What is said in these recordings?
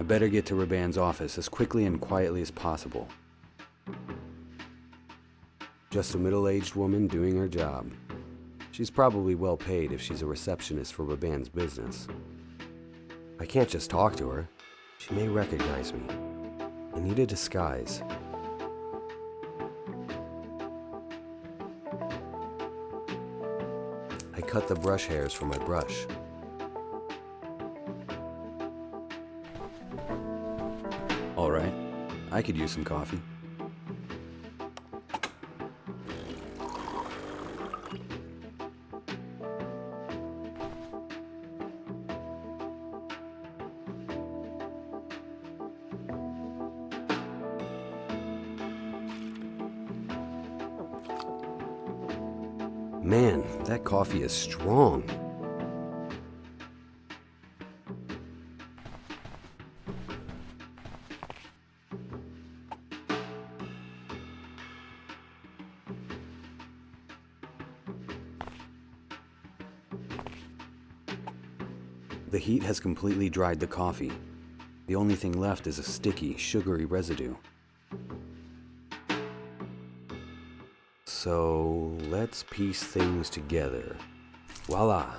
better get to Raban's office as quickly and quietly as possible. Just a middle-aged woman doing her job. She's probably well paid if she's a receptionist for Raban's business. I can't just talk to her. She may recognize me. I need a disguise. I cut the brush hairs from my brush. All right, I could use some coffee. Man, that coffee is strong. The heat has completely dried the coffee. The only thing left is a sticky, sugary residue. So, let's piece things together. Voila!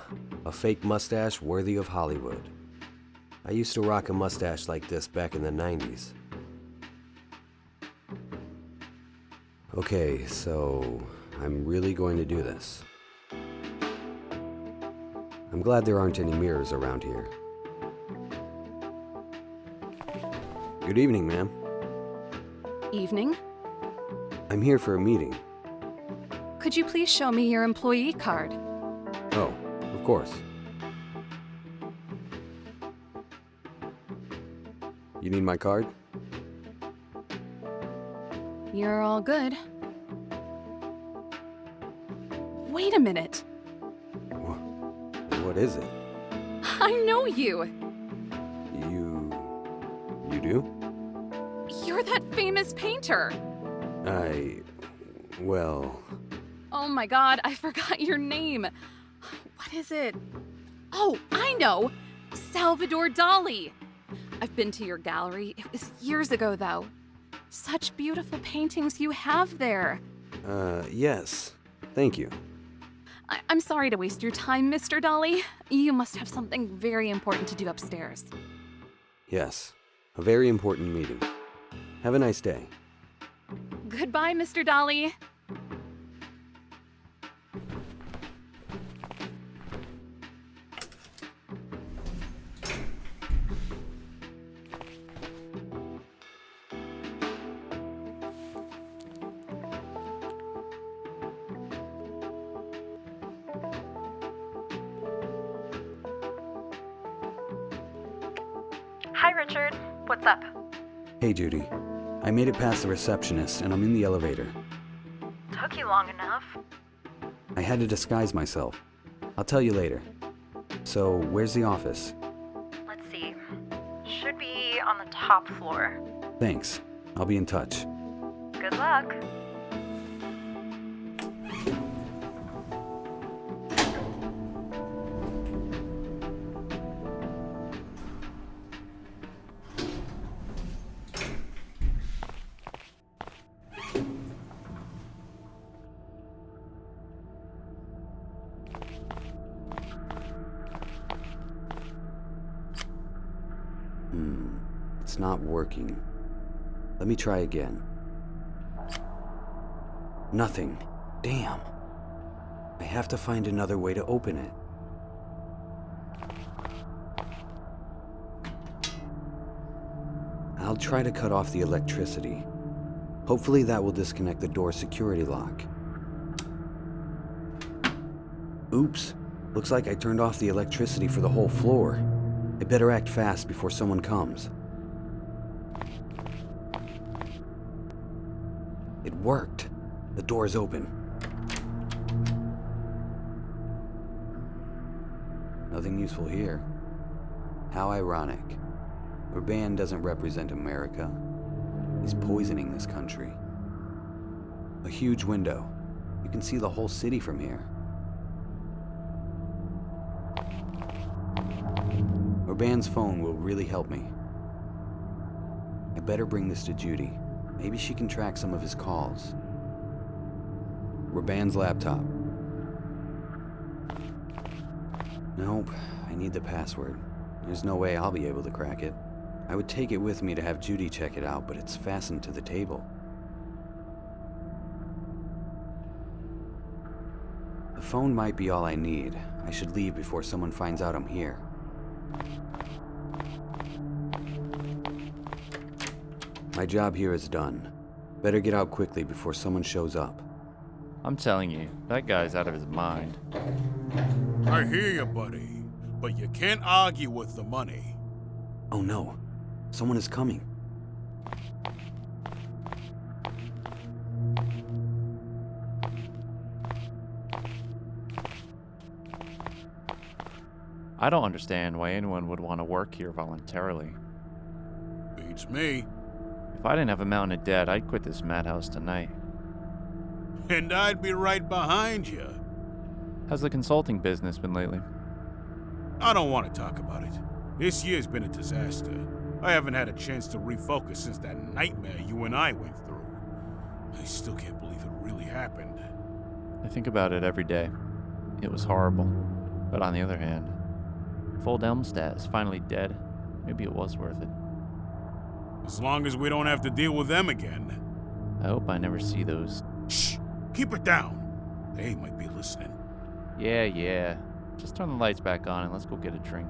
A fake mustache worthy of Hollywood. I used to rock a mustache like this back in the 90s. Okay, so I'm really going to do this. I'm glad there aren't any mirrors around here. Good evening, ma'am. Evening. I'm here for a meeting. Could you please show me your employee card? Oh, of course. You need my card? You're all good. Wait a minute. What is it? I know you. You do? You're that famous painter. Well... Oh my god, I forgot your name. What is it? Oh, I know! Salvador Dali! I've been to your gallery. It was years ago, though. Such beautiful paintings you have there. Yes. Thank you. I'm sorry to waste your time, Mr. Dali. You must have something very important to do upstairs. Yes. A very important meeting. Have a nice day. Goodbye, Mr. Dali. Hi, Richard. What's up? Hey, Judy. I made it past the receptionist, and I'm in the elevator. Took you long enough. I had to disguise myself. I'll tell you later. So, where's the office? Let's see. Should be on the top floor. Thanks. I'll be in touch. Good luck. It's not working. Let me try again. Nothing. Damn. I have to find another way to open it. I'll try to cut off the electricity. Hopefully that will disconnect the door security lock. Oops. Looks like I turned off the electricity for the whole floor. I better act fast before someone comes. It worked. The door is open. Nothing useful here. How ironic. Raban doesn't represent America. He's poisoning this country. A huge window. You can see the whole city from here. Raban's phone will really help me. better bring this to Judy. Maybe she can track some of his calls. Raban's laptop. Nope, I need the password. There's no way I'll be able to crack it. I would take it with me to have Judy check it out, but it's fastened to the table. The phone might be all I need. I should leave before someone finds out I'm here. My job here is done. Better get out quickly before someone shows up. I'm telling you, that guy's out of his mind. I hear you, buddy, but you can't argue with the money. Oh no, someone is coming. I don't understand why anyone would want to work here voluntarily. Beats me. If I didn't have a mountain of debt, I'd quit this madhouse tonight. And I'd be right behind you. How's the consulting business been lately? I don't want to talk about it. This year's been a disaster. I haven't had a chance to refocus since that nightmare you and I went through. I still can't believe it really happened. I think about it every day. It was horrible. But on the other hand, if old Elmstat is finally dead, maybe it was worth it. As long as we don't have to deal with them again. I hope I never see those. Shh! Keep it down. They might be listening. Yeah. Just turn the lights back on and let's go get a drink.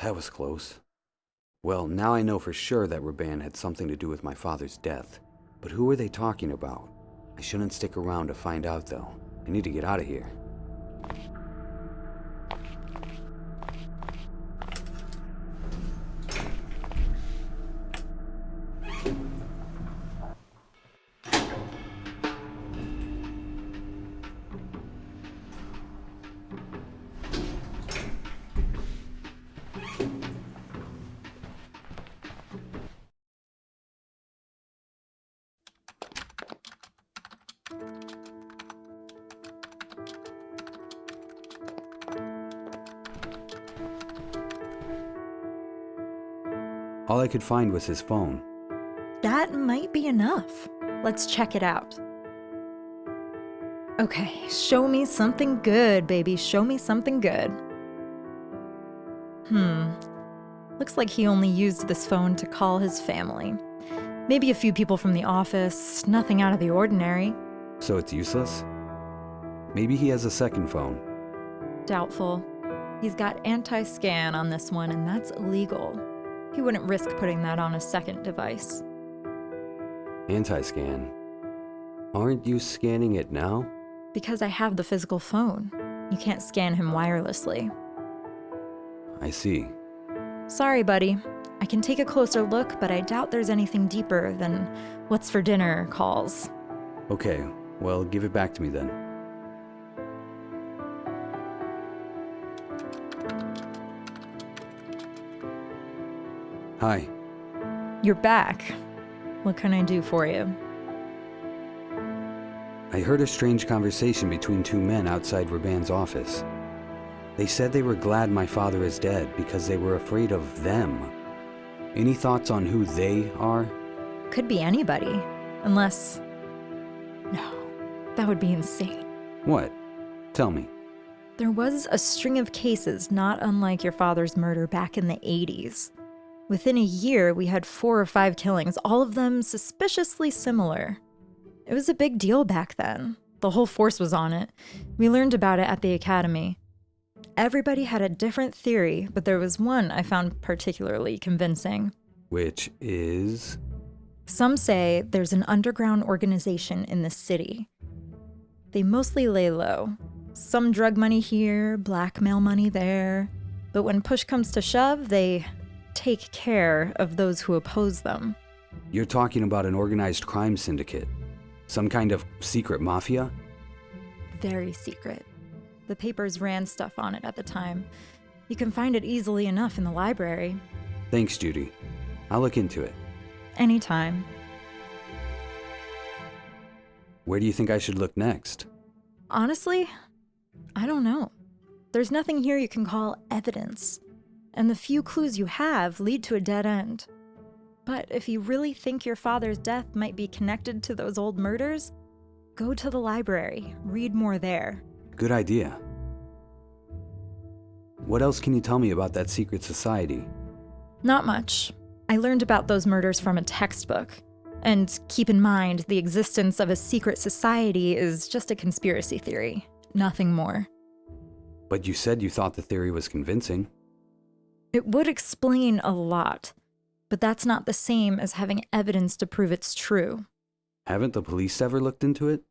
That was close. Well, now I know for sure that Raban had something to do with my father's death. But who are they talking about? I shouldn't stick around to find out, though. I need to get out of here. All I could find was his phone. That might be enough. Let's check it out. Okay, show me something good, baby. Show me something good. Looks like he only used this phone to call his family. Maybe a few people from the office, nothing out of the ordinary. So it's useless? Maybe he has a second phone. Doubtful. He's got anti-scan on this one, and that's illegal. He wouldn't risk putting that on a second device. Anti-scan. Aren't you scanning it now? Because I have the physical phone. You can't scan him wirelessly. I see. Sorry, buddy. I can take a closer look, but I doubt there's anything deeper than what's for dinner calls. Okay, well, give it back to me then. Hi. You're back. What can I do for you? I heard a strange conversation between two men outside Raban's office. They said they were glad my father is dead because they were afraid of them. Any thoughts on who they are? Could be anybody. Unless... No, that would be insane. What? Tell me. There was a string of cases not unlike your father's murder back in the 80s. Within a year, we had 4 or 5 killings, all of them suspiciously similar. It was a big deal back then. The whole force was on it. We learned about it at the academy. Everybody had a different theory, but there was one I found particularly convincing. Which is? Some say there's an underground organization in the city. They mostly lay low. Some drug money here, blackmail money there. But when push comes to shove, they take care of those who oppose them. You're talking about an organized crime syndicate? Some kind of secret mafia? Very secret. The papers ran stuff on it at the time. You can find it easily enough in the library. Thanks, Judy. I'll look into it. Anytime. Where do you think I should look next? Honestly, I don't know. There's nothing here you can call evidence, and the few clues you have lead to a dead end. But if you really think your father's death might be connected to those old murders, go to the library, read more there. Good idea. What else can you tell me about that secret society? Not much. I learned about those murders from a textbook. And keep in mind, the existence of a secret society is just a conspiracy theory, nothing more. But you said you thought the theory was convincing. It would explain a lot, but that's not the same as having evidence to prove it's true. Haven't the police ever looked into it?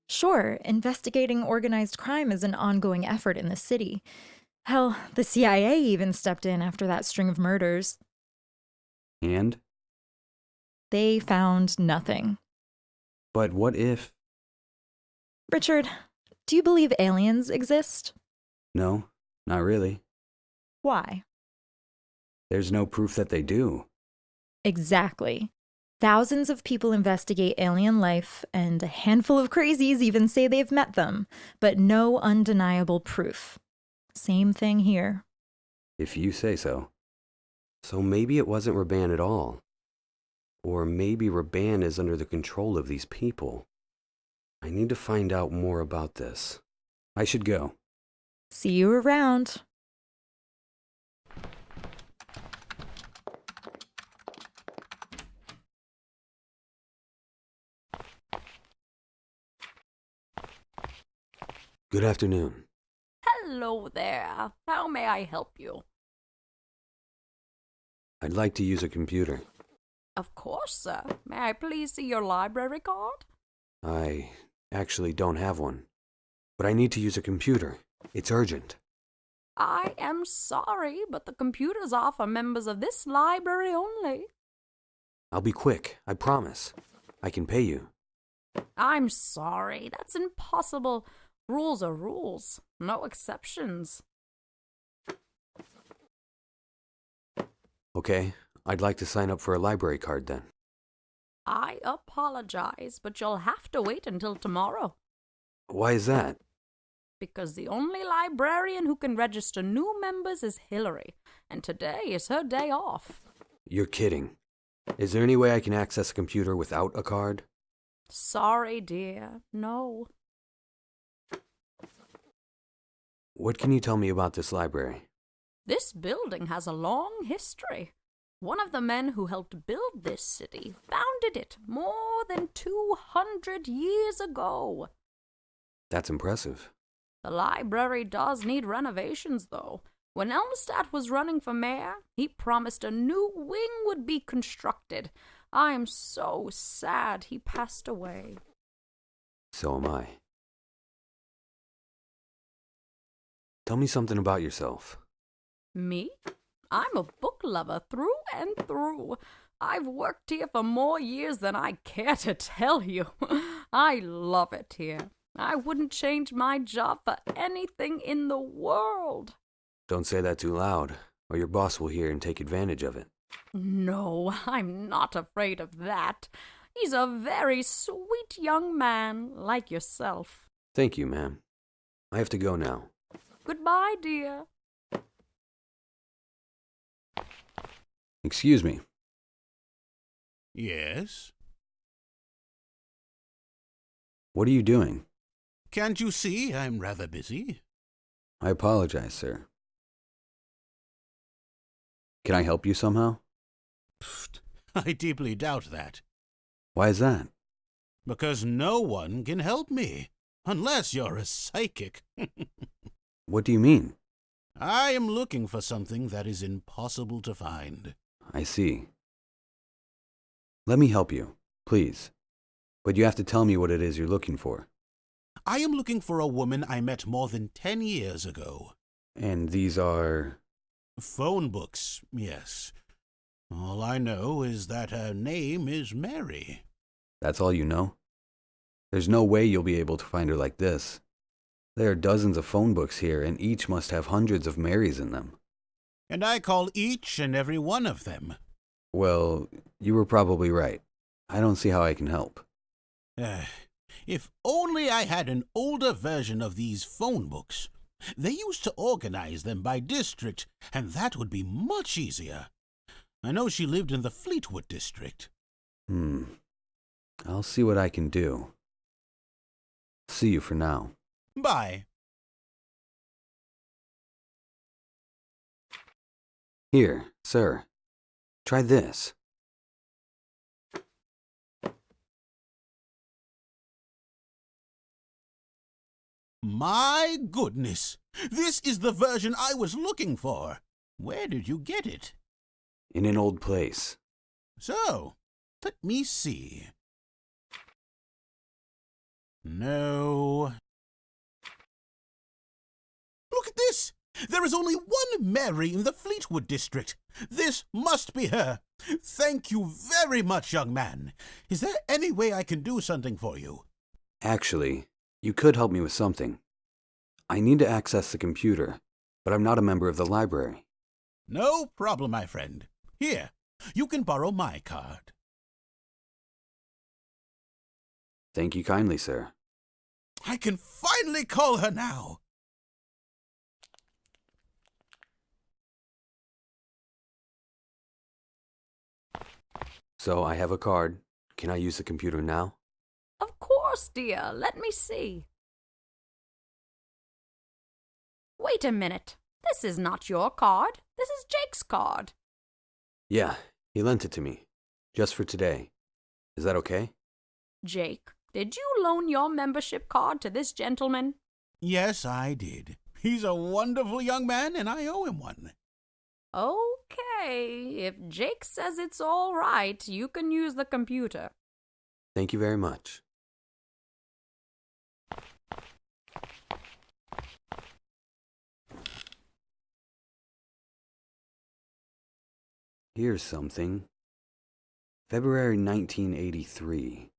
Sure, investigating organized crime is an ongoing effort in the city. Hell, the CIA even stepped in after that string of murders. And? They found nothing. But what if? Richard, do you believe aliens exist? No, not really. Why? There's no proof that they do. Exactly. Thousands of people investigate alien life, and a handful of crazies even say they've met them, but no undeniable proof. Same thing here. If you say so. So maybe it wasn't Raban at all. Or maybe Raban is under the control of these people. I need to find out more about this. I should go. See you around. Good afternoon. Hello there. How may I help you? I'd like to use a computer. Of course, sir. May I please see your library card? I actually don't have one. But I need to use a computer. It's urgent. I am sorry, but the computers are for members of this library only. I'll be quick, I promise. I can pay you. I'm sorry. That's impossible. Rules are rules. No exceptions. Okay, I'd like to sign up for a library card then. I apologize, but you'll have to wait until tomorrow. Why is that? Because the only librarian who can register new members is Hillary, and today is her day off. You're kidding. Is there any way I can access a computer without a card? Sorry, dear. No. What can you tell me about this library? This building has a long history. One of the men who helped build this city founded it more than 200 years ago. That's impressive. The library does need renovations, though. When Elmstadt was running for mayor, he promised a new wing would be constructed. I am so sad he passed away. So am I. Tell me something about yourself. Me? I'm a book lover through and through. I've worked here for more years than I care to tell you. I love it here. I wouldn't change my job for anything in the world. Don't say that too loud, or your boss will hear and take advantage of it. No, I'm not afraid of that. He's a very sweet young man, like yourself. Thank you, ma'am. I have to go now. Goodbye, dear. Excuse me. Yes? What are you doing? Can't you see I'm rather busy? I apologize, sir. Can I help you somehow? Pfft, I deeply doubt that. Why is that? Because no one can help me, unless you're a psychic. What do you mean? I am looking for something that is impossible to find. I see. Let me help you, please. But you have to tell me what it is you're looking for. I am looking for a woman I met more than 10 years ago. And these are... Phone books, yes. All I know is that her name is Mary. That's all you know? There's no way you'll be able to find her like this. There are dozens of phone books here, and each must have hundreds of Marys in them. And I call each and every one of them. Well, you were probably right. I don't see how I can help. If only I had an older version of these phone books. They used to organize them by district, and that would be much easier. I know she lived in the Fleetwood district. I'll see what I can do. See you for now. Bye. Here, sir. Try this. My goodness! This is the version I was looking for. Where did you get it? In an old place. So, let me see. No. Look at this! There is only one Mary in the Fleetwood district. This must be her. Thank you very much, young man. Is there any way I can do something for you? Actually, you could help me with something. I need to access the computer, but I'm not a member of the library. No problem, my friend. Here, you can borrow my card. Thank you kindly, sir. I can finally call her now. So I have a card. Can I use the computer now? Of course, dear. Let me see. Wait a minute. This is not your card. This is Jake's card. Yeah, he lent it to me. Just for today. Is that okay? Jake, did you loan your membership card to this gentleman? Yes, I did. He's a wonderful young man, and I owe him one. Okay, if Jake says it's all right, you can use the computer. Thank you very much. Here's something. February 1983.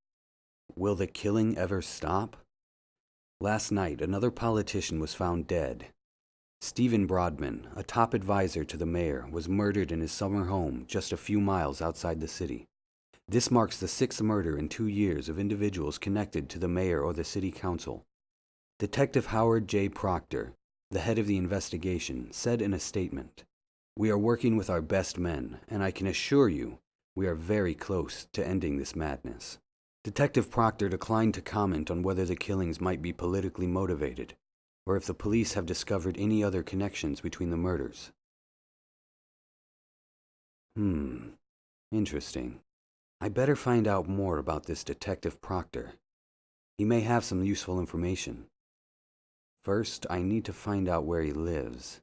Will the killing ever stop? Last night, another politician was found dead. Stephen Broadman, a top advisor to the mayor, was murdered in his summer home just a few miles outside the city. This marks the 6th murder in 2 years of individuals connected to the mayor or the city council. Detective Howard J. Proctor, the head of the investigation, said in a statement, "We are working with our best men, and I can assure you we are very close to ending this madness." Detective Proctor declined to comment on whether the killings might be politically motivated, or if the police have discovered any other connections between the murders. Interesting. I better find out more about this Detective Proctor. He may have some useful information. First, I need to find out where he lives.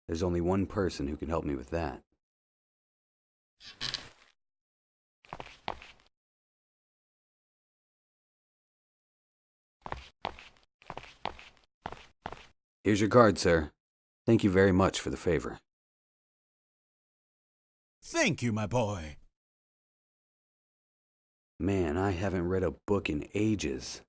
There's only one person who can help me with that. Here's your card, sir. Thank you very much for the favor. Thank you, my boy. Man, I haven't read a book in ages.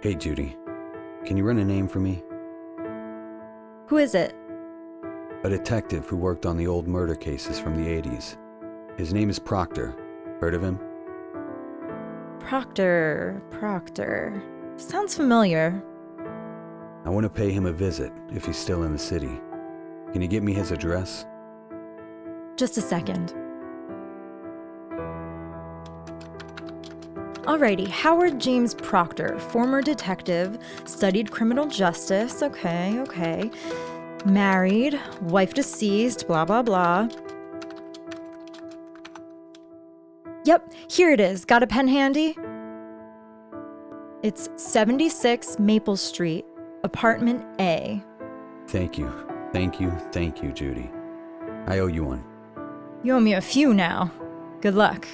Hey, Judy. Can you run a name for me? Who is it? A detective who worked on the old murder cases from the 80s. His name is Proctor. Heard of him? Proctor. Sounds familiar. I want to pay him a visit if he's still in the city. Can you get me his address? Just a second. Alrighty, Howard James Proctor, former detective, studied criminal justice, okay. Married, wife deceased, blah, blah, blah. Yep, here it is. Got a pen handy? It's 76 Maple Street, apartment A. Thank you, Judy. I owe you one. You owe me a few now. Good luck.